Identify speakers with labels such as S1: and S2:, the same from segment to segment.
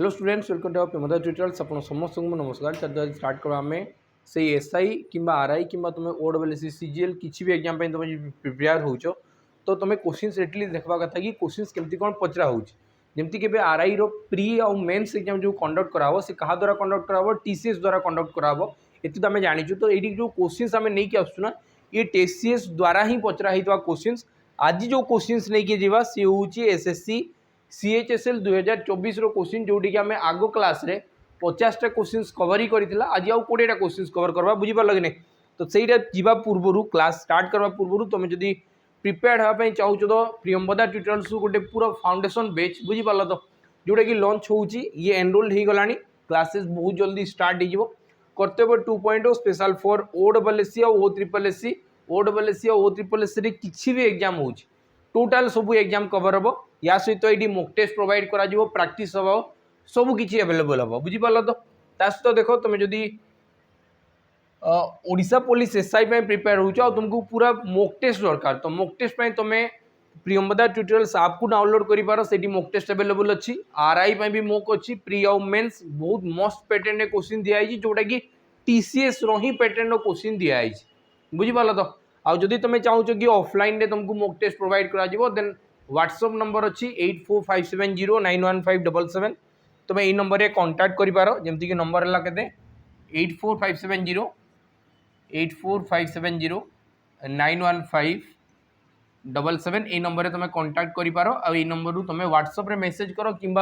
S1: Hello students welcome to mother tutorials आपन समस्त को नमस्कार। चल स्टार्ट करवा आम से एसआई कि आरआई कि तुम ओडब्ल्यूएससी सीजीएल किसी भी एग्जाम तुम प्रिपेयर हो तो तुम क्वेश्चन एटलिस्ट देखा कथा कि क्वेश्चन केमती कौन पचरा होमती के आरआई रो प्री आउ मेन्स एग्जाम जो कंडक्ट कराव से क्या द्वारा कंडक्ट कराव टीसीएस द्वारा कंडक्ट कराव ये तो आम जाचु। तो ये जो क्वेश्चन आम नहीं आसुना ये टीसीएस द्वारा ही पचरा होता क्वेश्चन। आज जो क्वेश्चन नहीं जावा सी हूँ एसएससी सीएचएसएल 2024 रो क्वेश्चन जोटी आम आगो क्लास रे 50टा क्वेश्चन कवर ही करथिला। आज आउ 20टा क्वेश्चन कवर करवा बुझी पार लगे। तो सहीटा जीवा पूर्व क्लास स्टार्ट करवा पूर्व तुम जदि प्रिपेयर्ड होगा चाहूँ तो प्रियंवदा ट्यूटोरियल्स गोटे पूरा फाउंडेशन बैच बुझी पार तो जोटा कि लॉन्च होची ये एनरोल्ड हो गलानी। क्लासेस बहुत जल्दी स्टार्ट हो कर्तव्य 2.0 स्पेशल फॉर ओडब्ल्यूएससी और ओट्रिपलएससी ओडब्ल्यूएससी और ओट्रिपलएससी किसी भी एग्जाम हो टोटाल सब एग्जाम कवर हम या सहित ये मॉक टेस्ट प्रोवाइड करा प्रैक्टिस हम सब किसी अवेलेबल हम बुझी पार तो सहित देख तुम जदि ओडिशा पुलिस एसआई प्रिपेयर हो तुमको पूरा मॉक टेस्ट दरकार तो मॉक टेस्ट तुम प्रियंवदा ट्यूटोरियल्स आप को डाउनलोड कर पार से मॉक टेस्ट अवेलेबल अच्छी आरआई भी मॉक अच्छी प्री आउ मेंस बहुत मस्त पैटर्न क्वेश्चन दिखाई जोटा कि टीसीएस री पैटर्न क्वेश्चन दिखाई बुझी पार तो आउ जदि तुम चाहूँ कि ऑफलाइन रे तुमको मॉक टेस्ट प्रोवाइड करा देन व्हाट्सएप नंबर अच्छी 8457091577 तुम यही नंबर में कांटेक्ट कर पार जमती कि नंबर है के 8457091577 ये नंबर में तुम कांटेक्ट कर पार आई नंबर रू तुम व्हाट्सएप रे मेसेज कर कि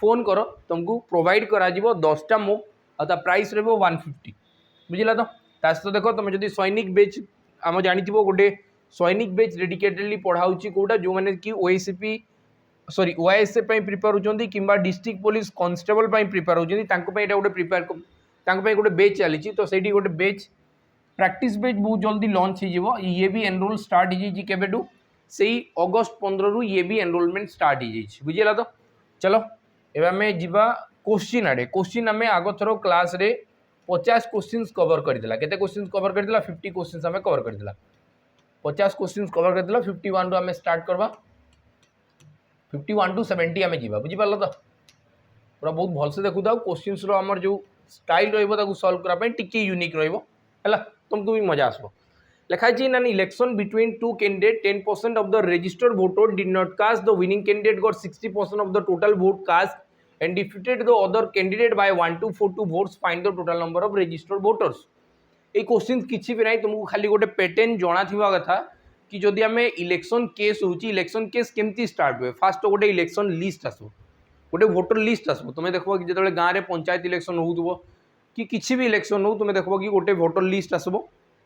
S1: फोन कर तुमको प्रोवाइड करा 10टा मॉक आ प्राइस रही 150 बुझला तो सहित देख तुम जब सैनिक बेच आम जानी गोटे सैनिक बेच डेडिकेटेडली पढ़ाऊँ कौटा जो मैंने कि ओएसपी सॉरी ओएसए प्रिपेयर होती कि डिस्ट्रिक्ट पुलिस कांस्टेबल प्रिपेयर होती गोटे प्रिपेयर गोटे बेच चली तो सही गोटे बेच प्रैक्टिस बेच बहुत जल्दी लॉन्च हो ये भी एनरोल स्टार्ट हो से अगस्त 15 रु ये भी एनरोलमेंट स्टार्ट हो बुझेगा। तो चलो एवं आम जा क्वेश्चन आड़े क्वेश्चन आम आग थर क्लास रे 50 क्वेश्चन कवर करथिला केते क्वेश्चन कवर करथिला 50 क्वेश्चन आम कवर करथिला 50 क्वेश्चन कवर करथिला 51 रु आम स्टार्ट करवा 51 टू 70 आम जीवा बुझी पारल तो पूरा बहुत भलसे देखु था क्वेश्चन रो हमर जो स्टाइल रहइबो ताकू सॉल्व करा पई टिके यूनिक रहइबो हला तुमको भी मजा आसबो। लिखाई in an election between two candidate 10% of the registered voter did not cast the winning candidate got 60% of the total vote cast and defeated the other candidate by 1242 votes find the total number of registered voters। ये question किसी भी नहीं तुमको खाली गोटे pattern जना थिबा कथा कि जदि आम इलेक्शन केस होची इलेक्शन केस केमती स्टार्ट हुए फास्ट गोटे इलेक्शन लिस्ट आसो गोटे वोटर लिस्ट आसो तुम देखो कि जो गाँव में पंचायत इलेक्शन हो कि किसी भी इलेक्शन हो तुम देखो कि गोटे वोटर लिस्ट आसब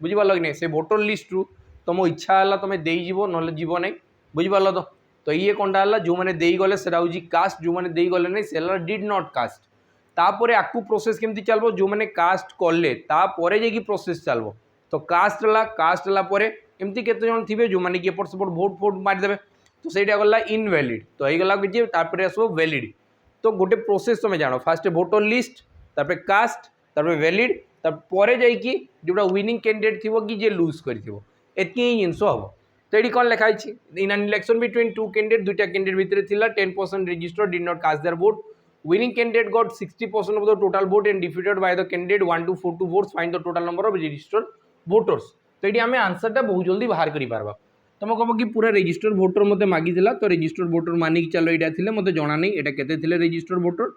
S1: बुझीपार कि नहीं से वोटर लिस्ट रु तुम इच्छा है तुम देव ना जीव नहीं बुझीपार तो ये कौनटा है जो मैंने दे गले से कास्ट जो मैंने दे गले नहीं से डिड नॉट कास्ट तापर आकू प्रोसेस केमती चलो जो मैंने कास्ट कले तापर जाकि प्रोसेस चलो तो कास्ट है एमती केते जन थे जो मैंने कि एपट सेपट भोट फोट मारिदेवे तो सहीटा गला इनवैलिड तो ये गला कि आसो वैलिड तो गोटे प्रोसेस तुम जान फास्ट वोटर लिस्ट तापर कास्ट तापर वैलिड तापर जाकि जोटा विनिंग कैंडिडेट थी कि जे लूज कर जिनस हम तो ये कौन लिखाई in an election between two candidate दुईटा कैंडिडेट भितर थिला 10% registered did not cast their vote winning candidate got 60% of the total vote and defeated by the candidate 1242 votes find the total number of registered voters. तो ये आम आंसरटा बहुत जल्दी बाहर कर पारबा तुम कह कि पूरा रजिस्टर्ड वोटर मत मागिला तो रजिस्टर्ड वोटर मानिक चलो यहाँ थे मत जना नहीं यहाँ केते रजिस्टर्ड वोटर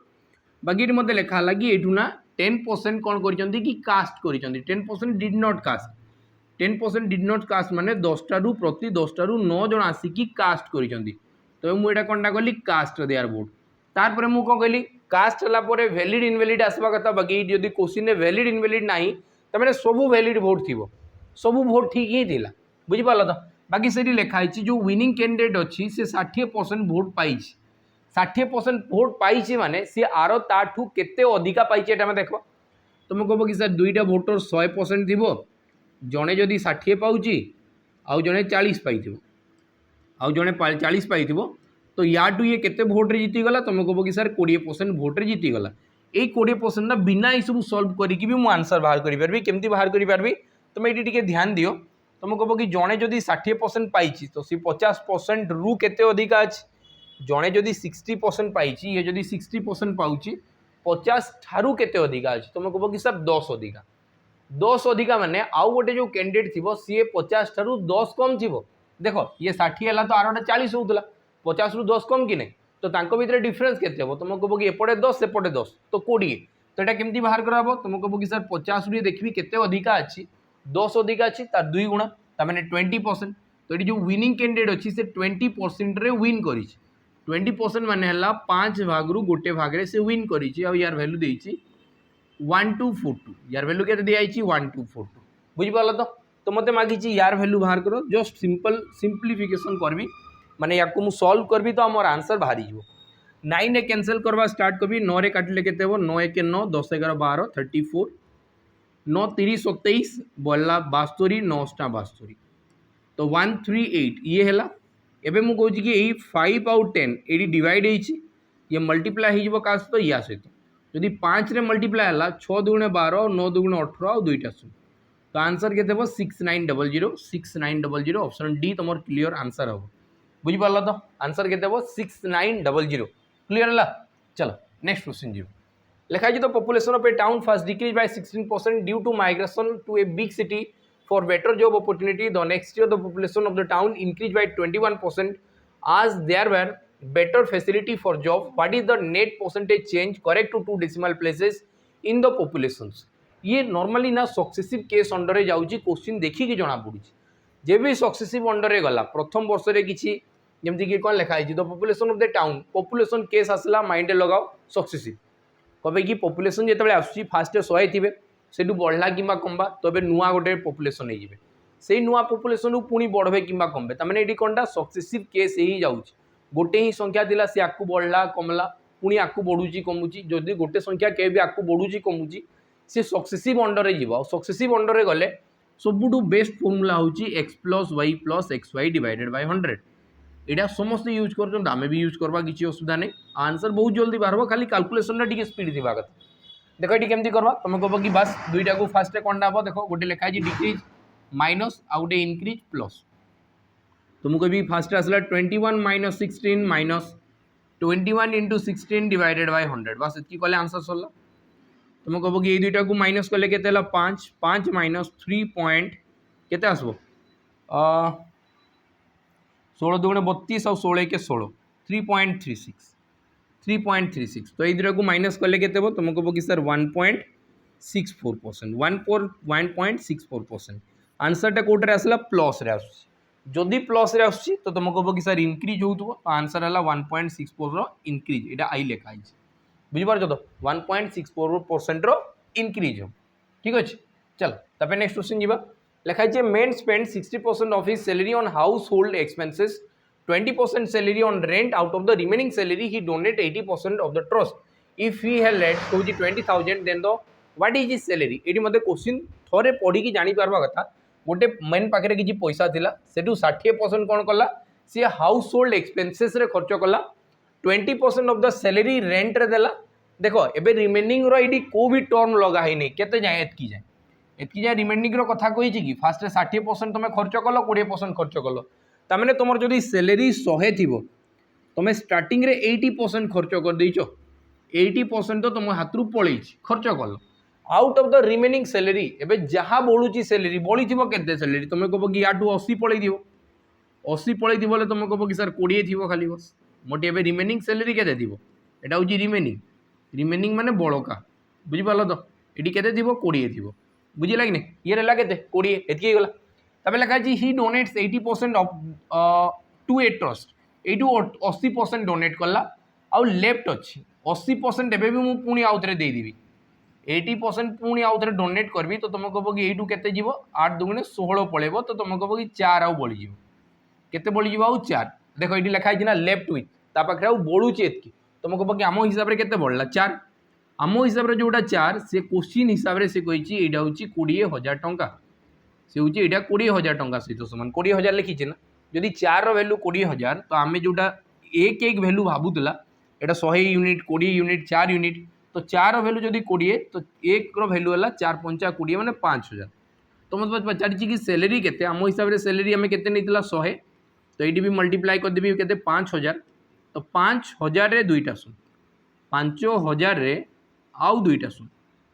S1: बाकी ये मत लिखाला कि ये ना 10% कौन कर कास्ट कर 10% did not cast 10% did not cast माने 10 प्रति 10 9 जन आसिकी कास्ट करिसेंती तो मुझे कौनटा कली कास्ट देयर वोट तार मुझे कौन कहली कास्ट है वैलिड इनवैलिड आसवा कथा बाकी जदि क्वेश्चन वैलिड इनवैलिड ना तो मैंने सब वैलिड वोट थी सब वोट ठीक ही थी बुझीपार तो बाकी से लिखाई जो विनिंग कैंडिडेट अच्छी से 60% वोट पाई 60% वोट पाई माने सी आर ताठू केते अधिका पाई देख तुम कह कि सर दुईटा भोटर 100% थी जड़े जदि 60 पाँच आउ जड़े 40 पाई आउ जड़े 40 पाई तो याटू ये केते भोट्रे जीतीगला तुम कह कि सर 20% भोट्रे जीतीगला ये 20% ना बिना ये सब सल्व करी भी मुझे आंसर बाहर करी केमती बाहर करी तुम ये ध्यान दियो तुम कह कि जड़े जदि 60% पाई तो सी 50% रु केते अधिका अच्छी जड़े जदि 60% पाई ये जदि 60% पाँच 50 ठारू केते अधिका अच्छे तुम कह कि सर 10 अधिका 10 अधिका माने आउ गोटे जो कैंडिडेट थी सी 50 ठारू 10 कम थी देख ये 60 है तो आर 40 होता 50 रु 10 कम कि नहीं तो तांको भितर डिफरेन्स केते हम तुम कह कि एपटे 10 सेपटे 10 तो 20 तो यहाँ केमती बाहर कराब तुम कह कि सर 50 रु देखी केते अधिका अच्छी 10 अधिका अच्छी तार 2 गुणा तार 20% तो ये जो विनिंग कैंडिडेट अच्छी से 20% रे विन कर 20% माने 5 भाग रु गोटे भाग रे से विन कर यार वैल्यू देती 1242 यार वैल्यू के दिखाई 1242 बुझिपाल तो मत मागी यार वैल्यू बाहर करो जस्ट सिंपल सिंप्लीफिकेशन करबी माने या को मु सॉल्व करबी तो हमर आंसर बाहरी जीवो 9 रे कैंसिल करवा स्टार्ट करबी 9 रे काटिले केते हो 9 1 9 10 11 12 34 9 30 27 बोला 72 9 72 तो 138 ये है एबे मु कहूँ कि यही 5 आउट 10 ये डिवाइड ये मल्टीप्लाई हो क्या सहित या सहित जदि 5 रे मल्टीप्लाई है 6 दुगुणे 12 9 दुगुणे 18 और 2टा शून्य तो आंसर के 6900 6900 ऑप्शन डी तुम क्लियर आंसर हम बुझिपार तो आंसर के 6900 क्लियर है चलो नेक्स्ट क्वेश्चन जी लिखा the population of a town first decrease by 16% due to migration to a big city for better job opportunity. The next year the population of the town increased by 21% as there were better facility for job. What is the net percentage change correct to 2 decimal places in the populations? ये normally ना successive case under रे जाउची question देखी कि जना पड़ी जे भी successive under रे गला प्रथम वर्ष रे किछि जेमति कि कोन लिखा है the population of the town population case आसला माइंड लगाओ सक्सेसिव कबे कि पॉपुलेशन जेतबे आसुची फास्ट 100 थिबे सेठू बढ़ला कि कमबा तो नुआ गोटे पॉपुलेशन हो से नुआ पॉपुलेशन पुणी बढ़े कि कमबे तमें ये कौनटा सक्सेसिव केस ही जाऊँगी गोटे ही संख्या थिला से आपको बढ़ला कमला पुणी आपको बढ़ुची कमुची जदि गोटे संख्या के भी आपको बढ़ुची कमुची सी सक्सेसिव अंडर जीव सक्सेसिव अंडर गले सबुठू बेस्ट फॉर्मूला होची x + y + xy divided by 100 यहाँ समस्त यूज कर आम भी यूज करवा किसी असुविधा नहीं आंसर बहुत जल्दी बाहर खाली कैलकुलेशन टी स्पीड थी कथा देख ये केमती करवा तुम कह कि बस दुईटा को फास्ट कौन हम देख गोटे लिखाई डिक्रीज माइनस आउ गोटे इनक्रीज प्लस तो मुझे कह फास्ट आसला 21 - 16 माइनस 21 × 16 डिवाइडेड बाय 100 बस इतनी कले आंसर सरला तुम कह कि दुईटा को माइनस कले के 5 5 माइनस 3 पॉइंट के आसब 16 दुगुणे 32 और 16 के 16 3.36 तो ये को माइनस कले के तुम कह कि सर 1.64% 1.64% आंसरटा कौटे आसला प्लस रे आस जदि प्लस रे आस तो तुम कह कि सर इनक्रीज हो तो आंसर है 1.64 इनक्रीज यहाँ आई लिखाई बुझिपार तो 1.64% इनक्रीज हो ठीक अच्छे चल तब नेक्स्ट क्वेश्चन जीवा लिखाई main spend 60% of his salary on house hold expenses 20% salary on rent out of the remaining salary he donate 80% of the trust if he had let to 20,000 then the what is his salary eighty मते question थोड़े पढ़ी की जानी पारबा कथा गोटे main पाखे किसी पैसा थिला सेटू 60% कौन कला सी हाउस होल्ड एक्सपेंसेस रे खर्च कला 20% ऑफ द सैलरी रेंट रे देला देखो एबे रिमेनिंग रो एडी को भी टर्म लगा है नहीं केते जाए एतकी जाए रिमेनिंग रो कथा कही कि फास्ट 60% तुम खर्च कल 20% खर्च कल तमें तुम जदि सैलरी 100 थी तुम स्टार्टिंग रे 80% खर्च कर देच 80% तो तुम हाथ रू पलि खर्च कल out of the remaining salary एवं जहाँ बढ़ुची सैलरी बढ़ी के सैलरी तुम कह कि या 80 पलि 80 पलि बोले तुम कह कि सर 20 थी खाली बस मोटे एवं रिमेनिंग सैलरी के यहाँ हूँ रिमेनिंग माने बड़का बुझिपाल तो ये के 20 थी बुझेगा कि नहीं ये रहा के 20 एतकी गला तब लिखा he donates 80% of to a trust ये 80% डोनेट कला आउ लेफ्ट अच्छी 80% एवं भी मुझे आउ थे देदेवी 80% पुणी आउ थे डोनेट करी तो तुम कह कि यू के 8 दुगुणे 16 पलैब तो तुम कह कि 4 आउ बढ़ी के बढ़ी आउ 4 देख ये लिखाई ना लेफ्ट विथ ता पाखे आउ बढ़ुची एतकी तुम कह कि आम हिसाब से के बढ़ला 4 आम हिसाब से जोटा 4 से क्वेश्चन हिसाब से कही यहाँ हूँ 20,000 टंका से हूँ यहाँ 20,000 टंका सहित सामान 20,000 लिखीचे ना जदि 4 वैल्यू 20,000 तो आम जोटा एक वैल्यू भावुला यहाँ 100 यूनिट 20 यूनिट 4 यूनिट तो 4 वैल्यू जदि 20 तो 1 वैल्यू है 4 × 5 = 20 मैंने 5,000 तो मतलब पचारि कि सैलरी के आम हिसाब से सैलरी आम के 100 तो ये भी मल्टीप्लाई करदेवी के 5,000 तो 5000 रे दुईटा शून्य 5000 रे आउ दुईटा शून्य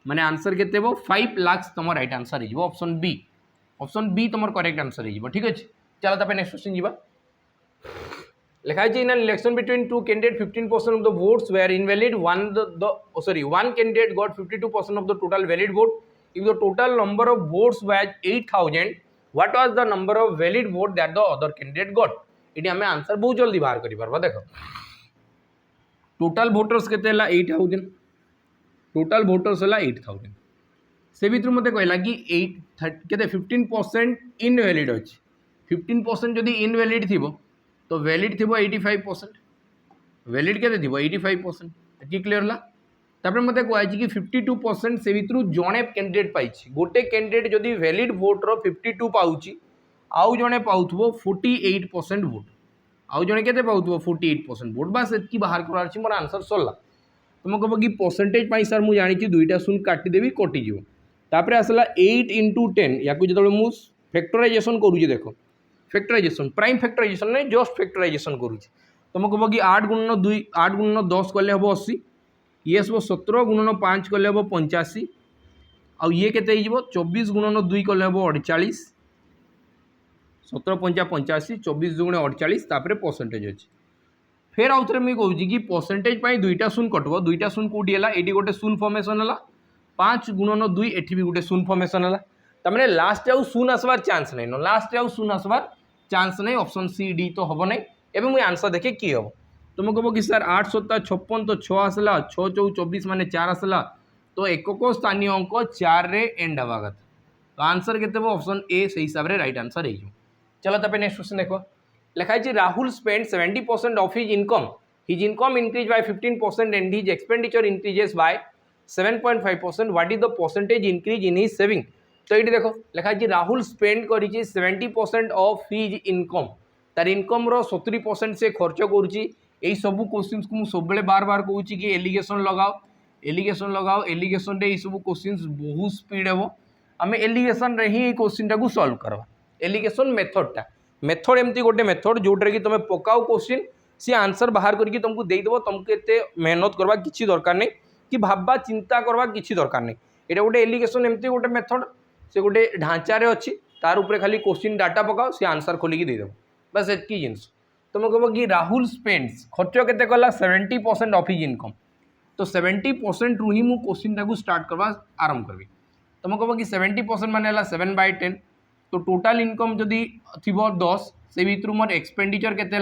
S1: माने आंसर केते हो 5 लाख तुम राइट आंसर हो ऑप्शन बी तुम करेक्ट आंसर हो ठीक अच्छे। चलो तापर नेक्स्ट क्वेश्चन जीवा लिखा है in an election between two candidate 15% of the votes were invalid one candidate got 52% of the total valid vote. If the total number of votes was 8000, what was the number of valid vote that the other candidate got? इटी हमें answer बहुत जल्दी बाहर करि परबा। देखो total voters केते हला 8000 total voters हला 8000 से भितर मते कहला कि 8 केते 15% इनवैलिड अछि 15% जदि इनवैलिड थिबो तो वैलिड थिबो 85% वैलिड केते थिबो 85% की क्लियर ला। तापर मते कहै कि 52% से भितर जणे कैंडिडेट पाइछि गोटे कैंडिडेट जदि वैलिड वोट रो 52 पाउछि आउ जणे पाउथबो 48% वोट आउ जणे केते पाउथबो 48% वोट बस एतकी बाहर करार छी मोर आंसर सरला। तुम कहब कि परसेंटेज पाई सर मुझे जानी दुईटा शून्य काटिदेवी कटिज तापर आसला 8 × 10 या जो मु फैक्टराइजेशन करुँचे देख फैक्टराइजेशन प्राइम फैक्टराइजेशन नहीं जस्ट फैक्टराइजेशन करुँचे तुम कहब कि 8 × 2 8 × 10 कले हम 80 ये सब 17 × 5 कले हम 85 आउ ये केते 24 × 2 कले हम 48 17 5 85 24 2 48 तापर परसेंटेज अच्छे फिर आउ थे मुझे कहूँ कि परसेंटेज पाई दुईटा शून्य कटब दुईटा शून्य कौटी है ये गोटे शून्य फर्मेसन है 5 × 2 एटी भी गोटे शून्य फर्मेसन है तमें लास्ट आउ शून्य आसबार चान्स नहीं न लास्ट आउ शून्य आसबार चान्स नहीं ऑप्शन सी डी तो हम नहीं एवं मुझे आंसर देखे कि हम तुम कह कि सर 8 × 7 = 56 तो 6 आसला 6 × 4 = 24 माने 4 आसला तो एकक स्थानीय अंक 4 रे एंड हवा कथा तो आंसर केते ऑप्शन ए से हिसाब से राइट आंसर हो। चलो तब नेक्स्ट क्वेश्चन देखो लिखा है Rahul spend 70% of his income increase bye 15% and his expenditure increases by 7.5%। What is the percentage increase in his saving. तो ये देखो लिखा है राहुल स्पेंड कर 70% ऑफ हिज इनकम तार इनकम रो 70% से खर्च करुच्ची यही सब क्वेश्चन को मुझे सब बार बार कहूँ कि एलिगेशन लगाओ एलिगेशन रे सब क्वेश्चन बहुत स्पीड हे आम एलिगेशन रे ही क्वेश्चन टाक सॉल्व करवा एलिगेशन मेथडटा मेथड एमती गोटे मेथड जोटा कि तुम पकाओ क्वेश्चन सी आंसर बाहर करके तुमको देदेव तुमको एत मेहनत करवा किसी दरकार नहीं कि भाबा चिंता करवा किसी दरकार नहीं ये गोटे एलिगेशन एमती गोटे मेथड से गोटे ढांचार अच्छी तार उपरे खाली क्वेश्चन डाटा पकाओ सी आंसर खोलिकी देदेव बस एतकी जिनस तुम कह कि राहुल स्पेंड्स खर्च केते कला 70% ऑफ हिज इनकम तो 70% रु ही मु क्वेश्चन टाक स्टार्ट करवा आरंभ करी तुम कह कि 70% मान 7/10 तो टोटाल इनकम जदि थी 10 से भितर मोर एक्सपेंडिचर केते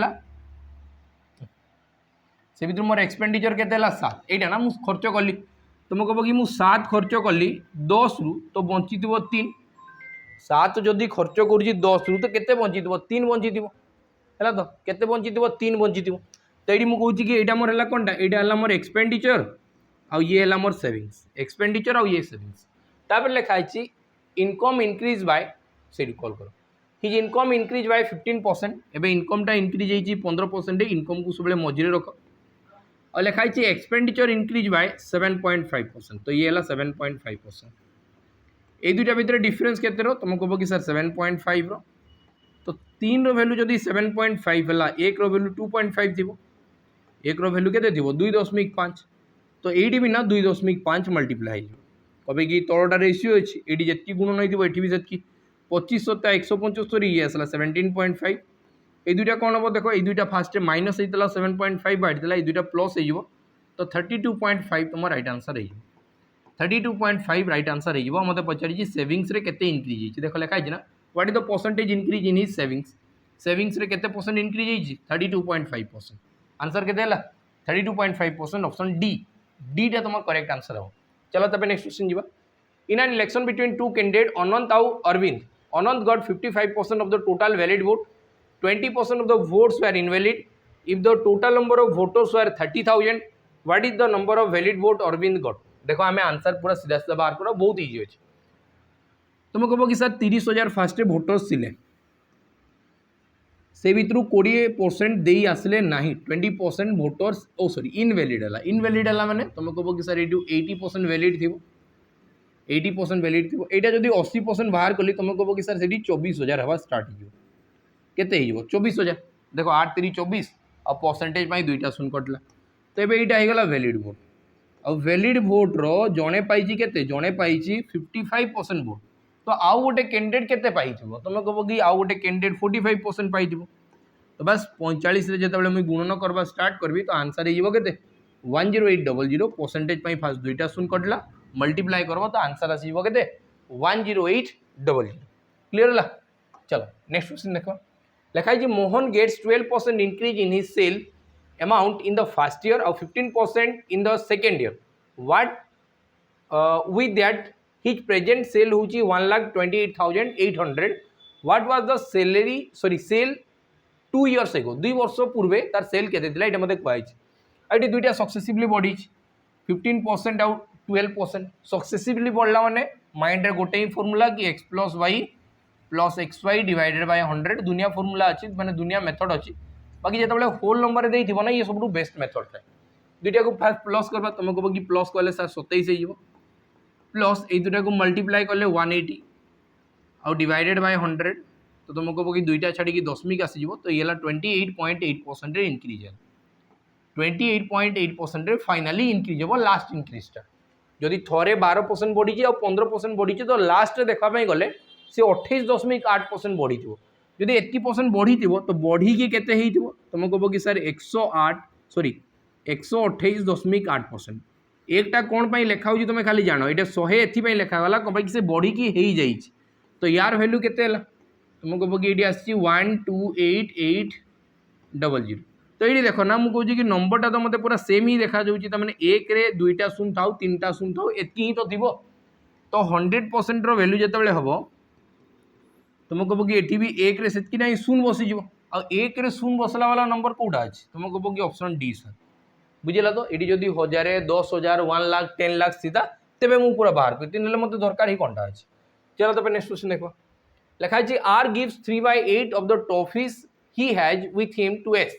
S1: से भितर मोर एक्सपेंडिचर केते 7 एटा ना मु खर्च कली तुम कह कि मु 7 खर्च कली 10 रु तो बंची 3 7 जदि खर्च करुँची 10 रु तो केते बंची 3 बंची है तो केते बंची 3 बंची तो ये मुझे कि यहाँ मोर है कौनटा यहाँ मोर एक्सपेंडिचर आउ ये है मोर सेविंग्स एक्सपेंडिचर आउ ये सेविंग्स तापर लिखा है इनकम इंक्रीज बाय से कॉल करो हिज इनकम इंक्रीज बाय 15% एवं इनकमटा इंक्रीज होती 15% इनकम को सब मझे रख और लिखा है एक्सपेंडिचर इंक्रीज बाय 7.5% तो ये है 7.5% ये दुटा भितर डिफरेन्स केते रो तुम कह कि सर 7.5 रो तो 3 रो वैल्यू जदि 7.5 है 1 रो वैल्यू 2.5 थी 1 रो वैल्यू केते थी 2.5 तो ये भी ना 2.5 मल्टीप्लाई कभी कि तलटा रेसीो अच्छी ये जी गुण नहीं थी ये भी से 25 + 175 ये आसला 17.5 ये दुटा कौन हम देख ये दुटा फास्ट माइनस होता 7.5 बाहर ये दुटा प्लस हो तो 32.5 तुम राइट आंसर हो 32.5 राइट आंसर हो मत पचारि सेविंग्स रे केते इंक्रीज देख लिखाई ना what is the percentage increase in his savings रे केते परसेंट इंक्रीज होइछि 32.5% आंसर केते हला 32.5% ऑप्शन डी टा तुम करेक्ट आंसर हो। चलो तब नेक्स्ट क्वेश्चन जीवा in an election between two candidate Anant आउ Arvind Anant got 55% of the total valid vote 20% of the votes were invalid if the total number of voters were 30,000 what is the number of valid vote Arvind got. देखो आम answer पूरा सीधा सीधा बाहर कर बहुत easy अच्छे तुम कह कि सर 30,000 फास्ट भोटर्स थिले से भितर 20% दे आसले ना 20% भोटर्स ओ सॉरी इनवैलिड है माने तुम कह कि सर ये 80% वैलिड थी 80% वैलिड थी यहाँ जब 80% बाहर कली तुम कह कि सर से 24,000 हवा स्टार्ट हो केते 24,000 देखो 8 × 3 = 24 आ परसेंटेज पाई दुईटा शून्य कटला तो ये यहाँ होगा वैलिड वोट आ वैलिड भोट रो जड़े पाई केते जड़े पाई 55% भोट तो आउ गोटे कैंडिडेट केते पाई तुम कह कि आउ गोटे कैंडिडेट 45% पाई तो बस 45 जो मुझे गुणन करवा स्टार्ट करी तो आंसर हो के 10800 परसेंटेज फास्ट दुईटा शून्य कटला मल्टीप्लाई करवा तो आंसर आसो के 10800 क्लीयर है। चलो नेक्स्ट क्वेश्चन देख लिखाई Mohan gets 12% increase in his sale amount in the first year or 15% in the second year. What with that his present sale Ho Chi 1,28,800. What was the sale 2 years ago? 2 वर्ष पूर्वे तार cell केते दिला एटा मते कहै छै eighty दुईटा सक्सेसिवली बढ़ी 15% आउ 12% सक्सेसिवली बढ़ला माने माइंड रे गोटे ही फार्मूला कि x + y + xy divided by 100 दुनिया फार्मूला अछि माने दुनिया मेथड अछि बाकी जो होल नंबर दे ना ये सब बेस्ट मेथड था दुईटा को फास्ट प्लस करवा तुम कह कि प्लस कले सर 27 हो प्लस ये दुटा को मल्टीप्लाई कले 180 आउ डिवाइडेड बाय 100 तो तुम कह कि दुईटा छाड़ी दशमिक आसीज तो ये 28.8% इनक्रीज है 28.8% फाइनाली इनक्रीज हम लास्ट इनक्रीजटा जदि थे 12% बढ़ी आ 15% बढ़ी तो लास्ट देखापी गले सी 28.8% बढ़ी जदि 80% बढ़ी तो बढ़ी के केते ही तुम कह कि सर 128.8% एकटा कौन पाई लिखा हो तुम खाली जान ये 100 एथपाई लिखागला कौन पाई से बढ़ी की हो जाए तो यार वैल्यू केते तुम कह कि ये आसी 128,800 तो ये देख ना मुझे कहूँ कि नंबरटा तो मतलब पूरा सेम ही देखा जाऊँगी मैंने एक रे दुईटा शून्य था 3टा शून्य था एति ही तो थी तो 100% वैल्यू जिते हम तुम कह कि ये भी एक रे सेतकी ना शून्य बसीज आ एक रे शून्य बसला वाला नंबर कौटा अच्छे तुम कह कि ऑप्शन डी सर बुझेगा तो ये जदि 1000 10,000 1 लाख 10 लाख सीधा तेरे मुझे पूरा बाहर करती ना मतलब दरकार ही कौनटा अच्छे चलो तो नेक्स्ट क्वेश्चन देखो लिखाई R gives 3/8 of the toffees he has with him to S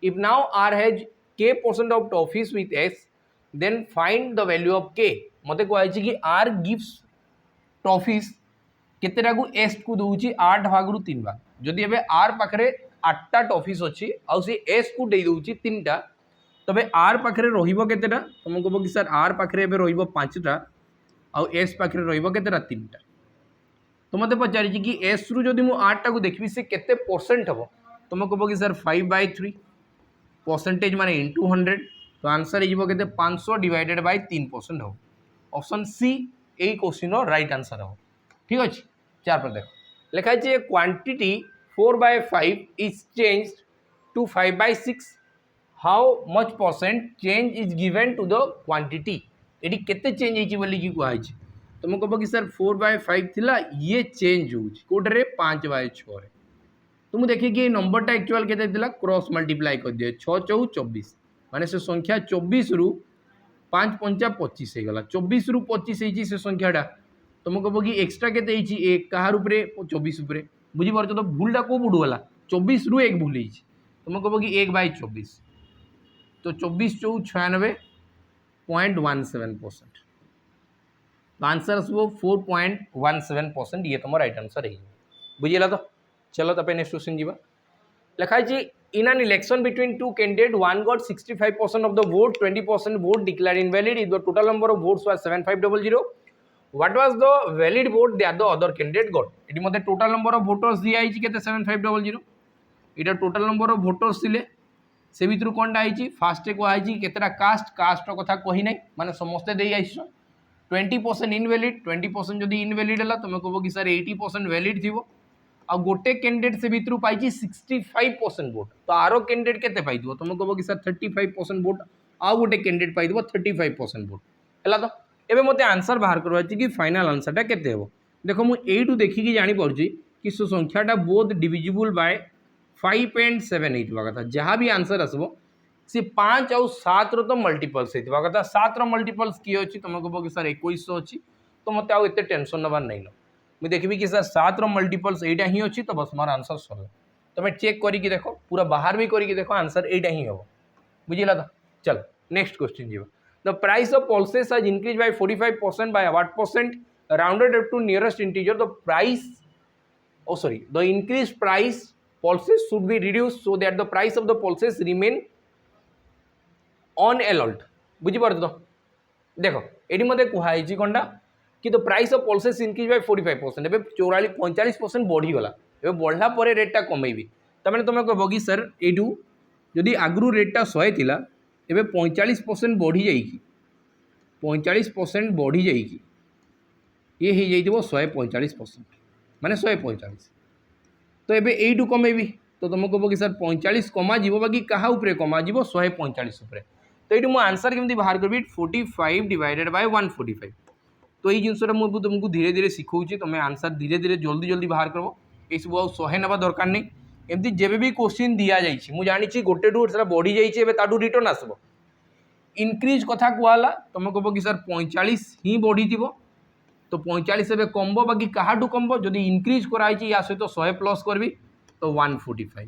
S1: if now R has k% of toffees with S then find the value of K मत कहुई कि आर गिव्स टॉफिज केतेटा को एस को दूची 8 भाग 3 भाग जदि एबे आर पाखरे 8टा टॉफिस अच्छी आउ से एस को दे दूची 3टा तबे आर पाखरे रहिबो केतेटा तुम कहबो कि सर आर पाखरे एबे रहिबो 5टा आउ एस पाखरे रहिबो केतेटा 3टा तो मते पचारि कि एस रु जदि मु 8टा को देखबी से केते परसेंट हबो तुम कहबो कि सर 5/3 परसेंटेज माने इनटू 100 तो आंसर हिजबो केते 500 डिवाइडेड बाय 3% हो ऑप्शन सी ए क्वेश्चन रो राइट आंसर हो ठीक अच्छे 4 पर देखो लिखाई है quantity 4/5 is change to 5/6 how much percent change is given to the quantity ये केते चेंज होती बोली कहुई तुम कह कि सर 4/5 थिला ये चेंज होटे 5/6 तुम देखिए कि नंबरटा एक्चुअल के क्रॉस मल्टीप्लाई कर दिए 6 × 4 = 24 माने से संख्या 24 रु 5 × 5 = 25 होगा 24 रु 25 से संख्याटा तुम कह कि एक्सट्रा के एक कहार 24 बुझीपार तो भूलटा कौ पटू गला 24 रु 1 भूल तुम कह कि 1/24 तो 24 × 4 = 96.17% तो आंसर आसो 4.17% ये तुम राइट आंसर है बुझेगा तो चलो तो नेक्स्ट क्वेश्चन जीवा लिखाई in an election between two candidate one got 65% of the vote 20% vote declare invalid if the total number of votes was 7500 what was the valid vote that the other candidate got ये मते total number of voters दिया है केते 7500 इटा total number of voters थिले से भितर कोनटा आइछि fast को आइछि केतेटा कास्ट कथा कहि नै माने समस्त देई आइछ 20% इनवैलिड 20% जदि इनवैलिड हला तुम कहबो कि सर 80% वैलिड थिबो आ गोटे कैंडिडेट से भितर पाई 65% वोट तो आरो कैंडिडेट केते पाई तुम कहबो कि सर 35% वोट आ गोटे कैंडिडेट पाई 35% वोट है तो एबे मते आंसर बाहर करवा कि फाइनल आंसरटा केते हेबो देखो मु एटू देखिकी जानि परछि कि सो संख्याटा बोथ डिविजिबल बाय 5 and 7 होइतबा कथा जहाँ भी आंसर आसबो सी 5 और 7 रो तो मल्टीपल्स होइतबा कथा 7 रो मल्टीपल्स की अछि तुम कहबो कि सर 2100 अछि तो मते आ एते टेंशन नबार नै लो मुझे देखबी कि सर 7 रो मल्टीपल्स एटा ही अच्छी तो बस मार आंसर सरला तुम चेक करिकी देखो पूरा बाहर भी करिकी देखो आंसर एटा ही हम बुझिला तो चलो नेक्स्ट क्वेश्चन जीवा the price of pulses has increase by 45% by what percent rounded up to nearest integer the price the increase price pulses should be reduced so that the price of the pulses remain on alert बुझी पार तो देख ये मत कहुई कौनटा कि the price of pulses increase by 45% एवं 45% बढ़ीगला एवं बढ़ला रेटा कमेबी तमें तुम कह कि सर यू जदि आगु रेटा 100 थिला एवं 45% बढ़ी जाइए 45% बढ़ी जाइए ये हो 145% माने 145 तो ये यू कमेबी तो तुम कह कि सर 45 कमा जीव बाकी क्या कमा जीव 145 तो ये आंसर केमती बाहर करी 45 डिवाइडेड बाय 145 तो ये जिनसा मुझे तुमको धीरे धीरे शिखाऊँ तुम आंसर धीरे धीरे जल्दी जल्दी बाहर कर ये सब आ 100 ना दरकार नहीं एमती जब भी क्वेश्चन दि जाइए मुझे जानी गोटे टू से बढ़ी जाइए रिटर्न आसब इनक्रीज कथा कहला तुम कह कि सर 45 ही बढ़ी थी तो 45 एवं कमब बाकी क्या कमब जब इनक्रीज कराई या सहित 100 प्लस करी तो 145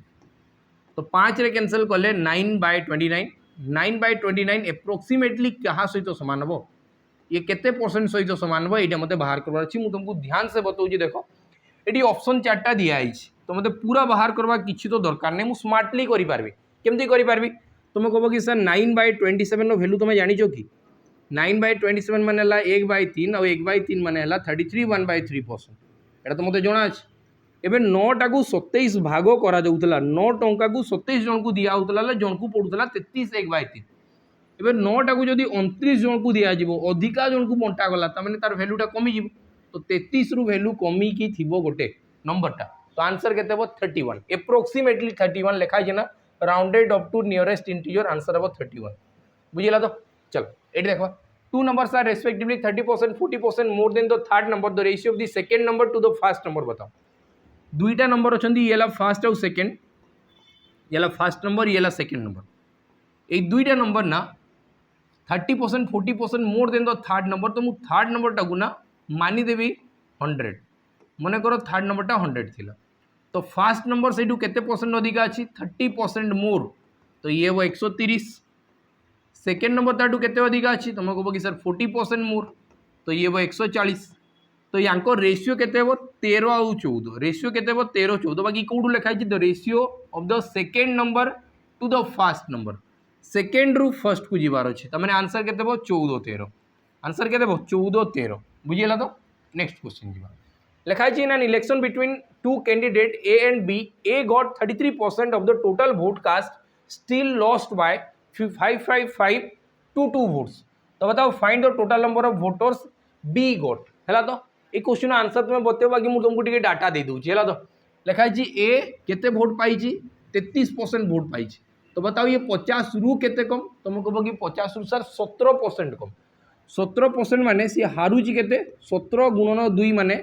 S1: तो 5 रे कैंसल कले 9/29 9/29 एप्रोक्सीमेटली क्या सहित सामान हम ये केते परसेंट सहित सामान हम ये मत बाहर करवार अच्छी मुझे तुमको ध्यान से बताऊँ देख ये ऑप्शन 4टा दिखाई तो मत पूरा बाहर करवा किसी तो दरकार नहीं मुझे स्मार्टली करें केमती करी तुम कह कि सर 9/27 वैल्यू तुम जान कि 9/27 मान 1/3 और 1/3 मान 33 1/3% एटा तो मत जना अच्छे एवं 9टा को 27 भाग करा 9 टंका को 27 जन को दिया जन को पड़ूला 33 1/3 एवं 9टा को जब 29 जन को दिज्व अधिका जन को बंटा गला मैंने तार भैल्यूटा कमिज तो 33 रु भैल्यू कमिकी थी गोटे नंबरटा तो आंसर के 31 एप्रोक्सीमेटली 31 लिखाई ना rounded up to nearest integer answer हम 31 बुझेगा तो चलो ये देखा 2 numbers are respectively 30% 40% more than the third number the ratio of the second number to the first number बताओ दुईटा नंबर अच्छा ये फास्ट आउ सेकेंड ये फास्ट नंबर ये सेकेंड नंबर ये दुईटा नंबर ना 30% 40% more than the third number तो मुझे थर्ड नंबर टाक ना मानिदेवी 100 मन कर थर्ड नंबरटा 100 थिला तो फास्ट नंबर से केते परसेंट अधिका अच्छी 30% मोर तो ये वो 130 सेकेंड नंबर ताठू केते अधिका अच्छी तुम कह कि सर 40% मोर तो ये वो 140 तो यहाँ रेशियो केते 13 आउ 14 रेशियो केते 13 14 बाकी कौटू लिखाई the ratio of the second number two the fast number second रु फर्स्ट को जीवार अच्छे तो मैंने आंसर केते 14 13 आंसर केते 14 13 बुझीगला तो नेक्स्ट क्वेश्चन जी लिखाई in an election between two candidate A and B A got 33% of the total vote cast still lost by 555 to 2 votes तो बताओ find the total number of voters B got है तो ये question answer तुम्हें बतेब बाकी मुझे तुमको टे डाटा दे दूँ है तो लिखाई ए केते वोट पाई 33% वोट पाई तो बताओ ये 50 रु केते कम तुम कह कि 50 रु सर 17% कम 17% माने सी हारुची केते 17 गुणन 2 माने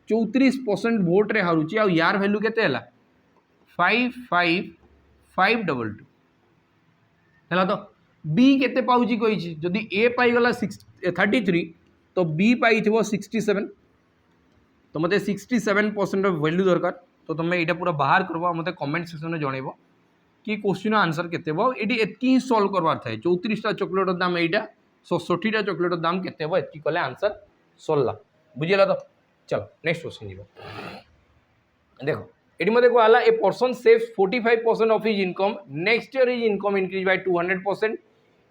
S1: 34% वोट रे हारुची आ यार वैल्यू केते हला 55522 है तो बी केते पाउची कही जदि ए पाईगला 33 तो बी पाई 67 तो मत 67% ऑफ वैल्यू दरकार तो तुम यहाँ पूरा बाहर करवा मत कमेंट सेक्शन में जनइब कि क्वेश्चन आंसर केते ये ही सल्व करवार थाए 34टा चॉकलेट दाम यहाँ 67टा चॉकलेट दाम केते ये कले आंसर सरला बुझेगा तो चलो नेक्स्ट क्वेश्चन जी देखो ये मत कहला a person saves 45% of his income next year his income increase by 200%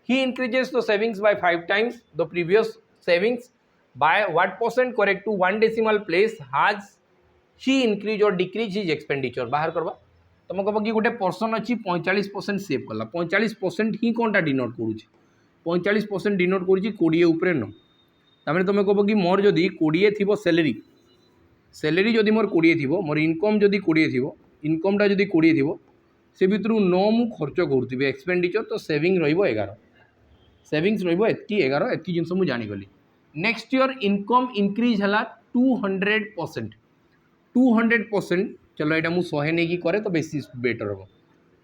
S1: he increases the savings by 5 times the previous savings by what percent correct to 1 decimal place has he increase और decrease his expenditure बाहर करवा तुम कह कि गोटे person अच्छी 45% save कला 45% ही कौनटा denote करुँच 45% denote करुँच 20 उपरे न तमें तुम कह कि मोर जदि 20 थी सैलरी सैलरी जदि मोर 20 थी मोर इनकम जदि 20 थी इनकमटा जदि 20 थी से भितर 9 मु खर्च करुँगी एक्सपेंडिचर तो सेविंग रहा सेविंग्स रही 11 एति जिन मुझे जानीगली नेक्स्ट ईयर इनकम इंक्रीज है 200% 200% चलो यहाँ मुझे 100 नहीं करे तो बेसी बेटर हम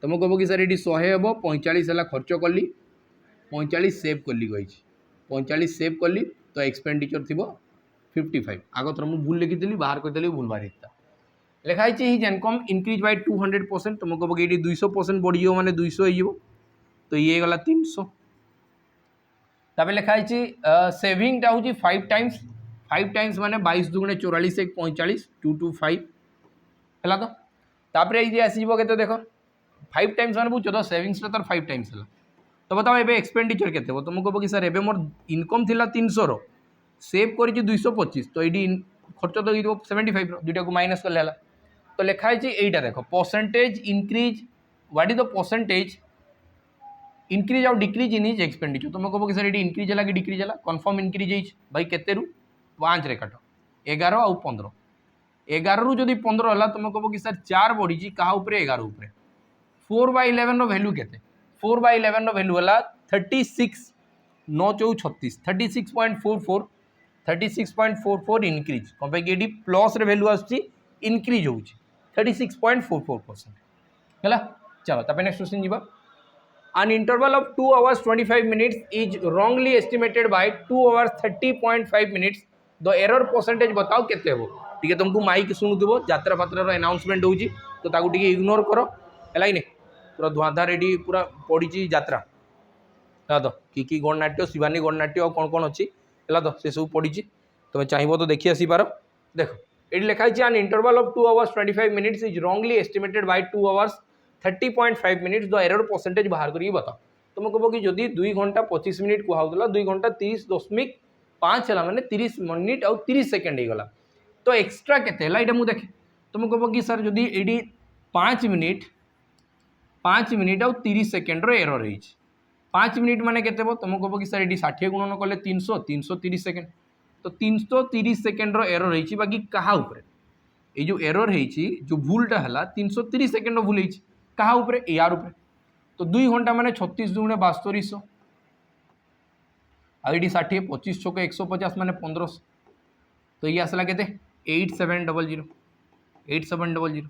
S1: तुम कह कि सर ये 100 हम 45 है खर्च कली 45 सेव कली कही 45 सेव कली तो एक्सपेंडिचर थी 55 आग थर मुझे भूल लिखी बाहर करदेली भूल बाहर लिखाई हिज इनकम इंक्रीज बाय 200% तुम कह कि 200% बढ़ी माने 200 हो तो ये गला 300 तब लिखाई सेविंगटा हूँ 5 times माने 22 दुगुणे 44 1 45 225 है तो तापर ये आसो के देख 5 टाइम्स मैंने बुझ तो सेविंग्स तार 5 टाइम्स है तो बताओ ये एक्सपेंडिचर के तुम कह कि सर एवं मोर इनकम थी 300 रो सेव कर 225 तो ये खर्च तो ये 75 दुटा को माइनस कर तो लिखाई यहीटा देख percentage increase what is the percentage increase आउ डिक्रीज इन हिज एक्सपेंडिचर तुम कह कि सर ये इंक्रीज है कि डिक्रीज है कन्फर्म इंक्रीज भाई केते 5 रे काट 11 आउ 15 11 रु जदि 15 है तुम कह कि सर 4 बढ़ी क्या 11 उपर 4/11 वैल्यू के 4/11 वैल्यू है 36 9 4 36 36.44 36.44 इनक्रीज कौन पे ये प्लस रे वैल्यू आसुची इनक्रीज हो 36.44% है। चलो तब नेक्स्ट क्वेश्चन जी an interval of 2 hours 25 minutes is wrongly estimated by 2 hours 30.5 minutes the error percentage बताओ केते हो ठीक है तुमको माइक सुनुथबो यात्रा पात्र अनाउंसमेंट होउची तो ताकू ठीक इग्नोर करो है कि पूरा धुआंधार रेडी पूरा पड़ी यात्रा है तो कि गणनाट्य शिवानी गणनाट्य और कौन कौन अच्छी है तो से सब पड़ी तुम चाहिए तो देखी आसीपार देख ये लिखाई an interval of 2 hours 25 minutes is wrongly estimated by 2 hours 30.5 minutes the error percentage बाहर करी बताओ तुम कह कि जदि 2 घंटा 25 मिनिट कहला 2 घंटा 30.5 है मैंने 30 मिनिट और 30 सेकेंड हो गला तो एक्सट्रा केते है ये मुझे देखे तुम कह कि सर जदि ये 5 मिनिट और 30 सेकेंड एरर रही 5 मिनिट माने केते तुम कह कि सर ये 60 गुणन कले 300 330 सेकेंड तो 330 सेकेंड एरर रही बाकी क्या ये जो एरर है जो भूलटा है 330 सेकेंड भूल है क्या यार ऊपर तो 2 घंटा मैंने 36 दुणे 7200 आई 60 25 छक 150 मैंने 1500 तो ये आसला के 8700 8700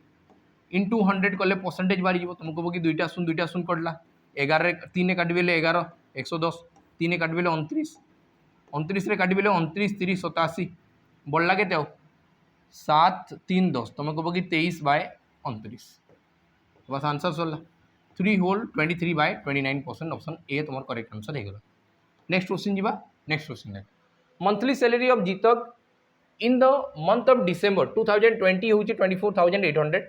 S1: इंटू 100 कले परसेंटेज बाहरी तुम कह कि 2टा शून्य कटला 11 3 काटबेले 11 110 3 काटबेले 29 29 काटबेले 29 30 87 बढ़ला के 7 3 10 तुम कह कि 23/29 बस आंसर सरला 3 होल 23/29% ऑप्शन ए तुम करेक्ट आंसर हो गला। नेक्स्ट क्वेश्चन जीवा नेक्स्ट क्वेश्चन देख मंथली सैलरी ऑफ जीतक in the month of December 2020 होची 24,800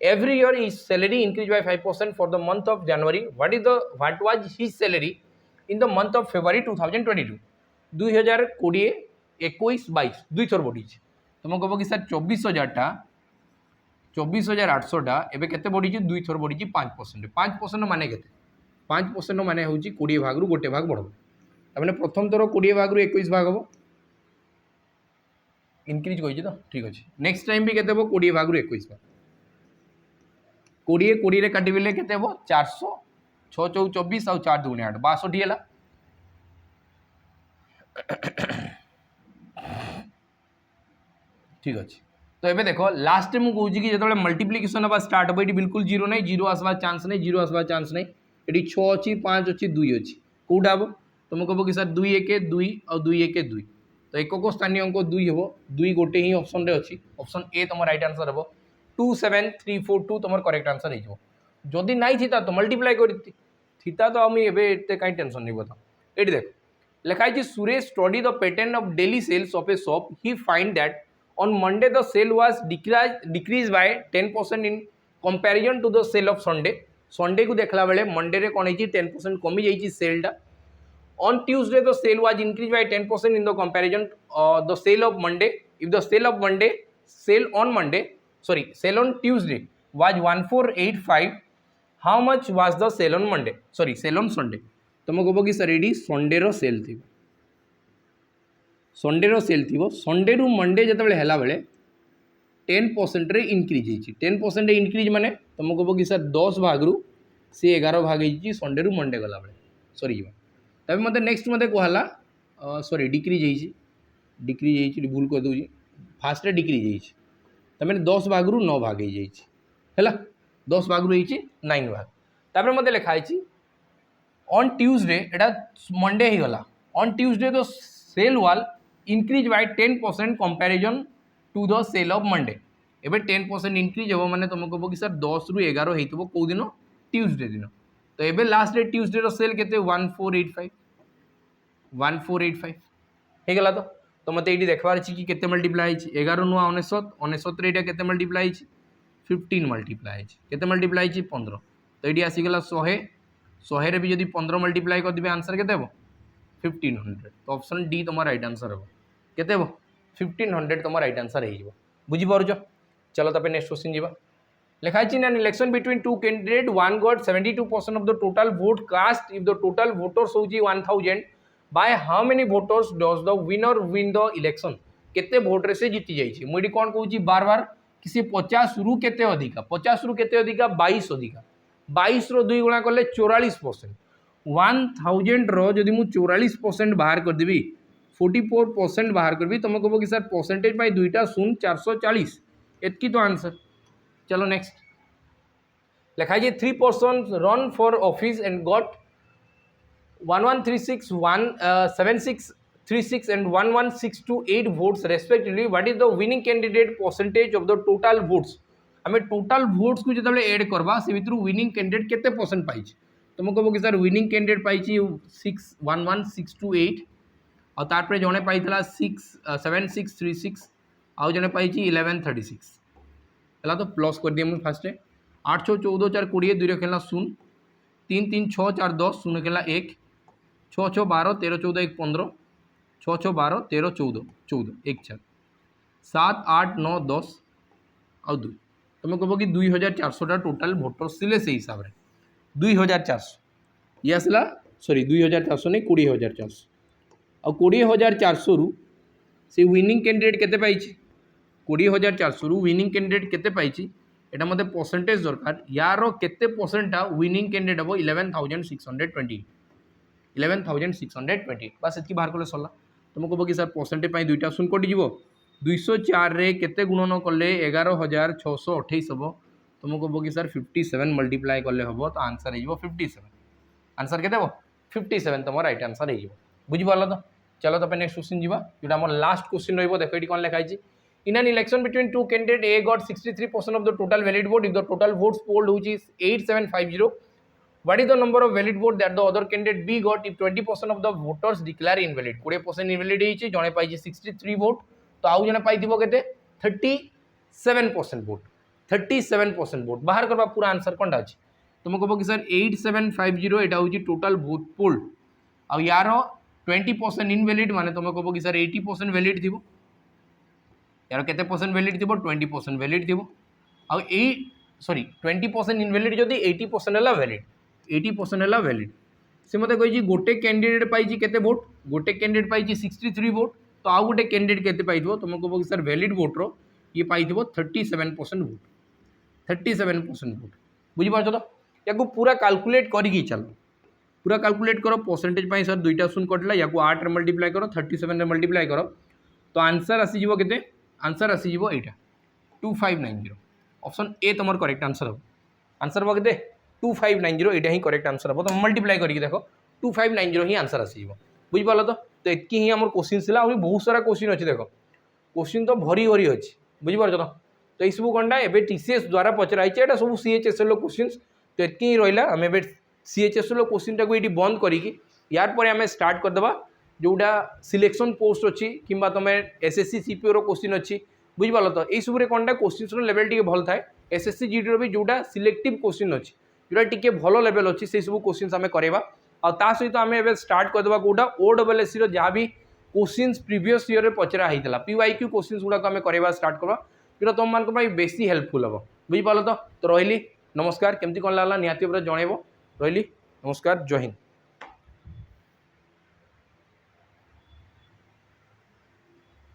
S1: every year his salary increase by 5% for the month of January what was his salary in the month of February 2022 2020 21 22 दुई थर बढ़ी तुम कह कि सर 24,800 एवं केते बढ़ी 2 थर बढ़ी 5% 5% माने केते 5% माने हूँ 20 भाग रु गोटे भाग बढ़ो मैंने प्रथम थर 20 भाग रु 21 भाग हम इनक्रीज कही तो ठीक अच्छे नेक्स्ट टाइम भी केते 20 भाग रु 21 भाग 20 20 काटिबेले केते 400 6 4 24 और 4 2 8 62 है ठीक अच्छे तो ये देख लास्ट मुझे कौन कि जो मल्टीप्लिकेशन हवा स्टार्ट हम ये बिल्कुल जीरो नहीं जीरो आसवा चांस नहीं जीरो आसवा चांस नहीं ये 6 अच्छी 5 अच्छी 2 अच्छी कौटा हम तुम कह कि सर 2 1 2 और 2 1 2 तो एकक स्थानीय अंक 2 हम 2 गोटे ही ऑप्शन रे अच्छी ऑप्शन ए तुम राइट आंसर हम 27342 तुम करेक्ट आंसर हो जदि नाई थी तो मल्टीप्लाई कर तो मुझे कहीं टेंशन नहीं बताओ ये देख लिखाई Suresh study the pattern of daily sales of a shop he find that on Monday the sale was decreased by 10% in comparison to the sale of Sunday Sunday को देखला बेले Monday रे कौन है 10% कमी जाइए सेलटा on Tuesday the sale was increased by 10% in the comparison the sale of Monday if the sale of Monday sale on Tuesday was 1485 how much was the sale on Monday sale on Sunday तुम कह कि sir ये Sunday रो cell थी Sunday रो cell थी Sunday रु Monday जो है बेले 10% इनक्रीज होती 10% इनक्रीज माने तुम कह कि सर 10 भाग रु सी 11 भाग होती संडे रु मंडे गला बेले सरी तब मत नेक्स्ट मत कहला सॉरी डिक्रीज होती भूल कर दूँ फास्ट डिक्रीज होती तमें 10 भाग रु 9 भाग है 10 भाग रु 9 भाग तापर मत लिखाई ऑन ट्यूसडे एटा मंडे ही गला ऑन ट्यूसडे तो सेल वाल increase by 10% comparison to the sale of Monday एबे 10% इंक्रीज हम माने तुम कह कि सर 10 रु 11 हो कौ दिन ट्यूसडे दिन तो एबे लास्ट डे ट्यूसडे रो सेल केते 1485 हे गला तो मते एटी देखबार अछि कि केते मल्टीप्लाई अछि 11 नु 99 रे एटा केते मल्टीप्लाई अछि 15 मल्टीप्लाई केते मल्टीप्लाई 15 तो ये आसीगला 100 100 भी जब 15 मल्टीप्लाई करदे आंसर केते हो 1500 तो ऑप्शन डी तुम राइट आंसर हो केते हो 1500 तुम राइट आंसर हो बुझी पारुछ। चलो तब नेक्स्ट क्वेश्चन जीवा लिखाई in an election between two candidate one got 72% of the total vote cast if the total voters होची 1000 by how many voters does the winner win the election केते vote रे से जीति जाइछि मुडी कोन कहूची बार बार किसी 50 रु केते अधिका 50 रु केते अधिका 22 अधिका 22 रो 2 गुणा करले 44% 1000 रो जदि मु 44% बाहर कर देबी 44% बाहर करबी तुम कहबो कि सर परसेंटेज पाई दुईटा 440 एतकी तो आंसर। चलो नेक्स्ट लिखा है 3 person run for office and got 1136 7636 and 11628 votes respectively what is the winning candidate percentage of the total votes आम टोटाल भोट्स को जो एड करवा से भर विनिंग कैंडिडेट केते परसेंट पाई तुम कह कि सर विनिंग कैंडिडेट पाई 11628 और तार जड़े पाई 7636 आउ जड़े पाई 1136 है तो प्लस कर दिए मुझे फास्ट 8 6 14 4 20 2 खेलना 0 3 3 6 4 10 0 खेलना 1 6 6 12 13 14 1 15 6 6 12 13 14 14 1 4 7 8 9 10 और 2 तुम कह कि 2400 टोटाल भोटर्स थे से हिसाब से 2400 ये आसला सॉरी 2400 नहीं 20400 और 20400 रु से विनिंग कैंडिडेट केते पाई 20400 रु विनिंग कैंडिडेट केते पाई एटा मते परसेंटेज दरकार यार केते परसेंट विनिंग कैंडिडेट हम 11620 बस इतकी बाहर कले सरला तुम कह कि सर परसेंटेज दुईटा शून्य कटिज 204 रे केते गुणन कले 11628 हम तुम कह कि सर 57 मल्टीप्लाई कले हम तो आंसर हो 57 आंसर केते 57 तुम राइट आंसर हो बुझिपार तो। चलो तब नेक्स्ट क्वेश्चन जीवा जोटा आम लास्ट क्वेश्चन रही देख ये कौन लिखाई in an election between two candidate A got 63% of the total valid vote if the total votes polled which is 8750 what is the number of valid vote that the other candidate B got if 20% of the voters declare invalid 20% invalid होइछि जणे पाइछि 63 vote तो आउ जणे पाइथिबो केते 37% vote 37% vote बाहर करबा पूरा answer कोनटा अछि तुम कहबो कि सर 8750 एटा होइछि टोटल वोट पोल्ड आ यार 20% इनवैलिड माने तुम कहबो कि सर 80% वैलिड थिबो यार केते परसेंट वैलिड थिबो 20% वैलिड थिबो आ ए सॉरी 20% इनवैलिड जदी 80% हला वैलिड 80% है वैलिड से मत कही गोटे कैंडिडेट पाई केते वोट गोटे कैंडिडेट पाई 63 वोट तो आउ गोटे कैंडिडेट केते पाई तुम कह कि सर वैलिड वोट्र ये पाई 37% वोट 37% वोट बुझीपार तो या पूरा कैलकुलेट करी चलो पूरा कैलकुलेट करो परसेंटेज पाई सर दुईटा शून्य कटला या 8 रे मल्टीप्लाई करो 37 रे मल्टीप्लाई करो तो आंसर आसीज केते आंसर आसीज यहाँ 2590 ऑप्शन ए तुम करेक्ट आंसर हम आंसर हम केते 2590 यहाँ ही करेक्ट आंसर हम तुम मल्टीप्लाई करके देख 2590 ही आंसर आसो बुझिपार तो एतकी ही आम क्वेश्चन था बहुत सारा क्वेश्चन अच्छे देख क्वेश्चन तो भरी भरी अच्छी बुझिपार तो यू सब कौनटा एवं टीसीएस द्वारा पचराई है सब सीएचएसएल क्वेश्चन तो एतकी ही रहा आम ए सीएचएसएल क्वेश्चन टाक ये बंद करी यार पर आम स्टार्ट करदे जोटा सिलेक्शन पोस्ट अच्छी कि तुम एसएससी सीपीओ क्वेश्चन अच्छी बुझिपार तो यही सब कौनटा क्वेश्चन लेवल टी भल थाए एसएससी जीडी भी जोटा सिलेक्टिव क्वेश्चन अच्छी जोटा टी भल लेवल अच्छी से सब क्वेश्चन आम करवा और ता सहित आम ए स्टार्ट करदे कौटा ओडब्ल्यूएससी जहाँ भी क्वेश्चन प्रीवियस ईयर में पचरा होता पीवाईक्यू क्वेश्चन गुड़ाक आम करवा स्टार्ट करवा जोटा तुम मान बेसी हेल्पफुल हम बुझिपार तो रही नमस्कार केमती कौन लगला निहाती जनइब रही नमस्कार जय हिंद।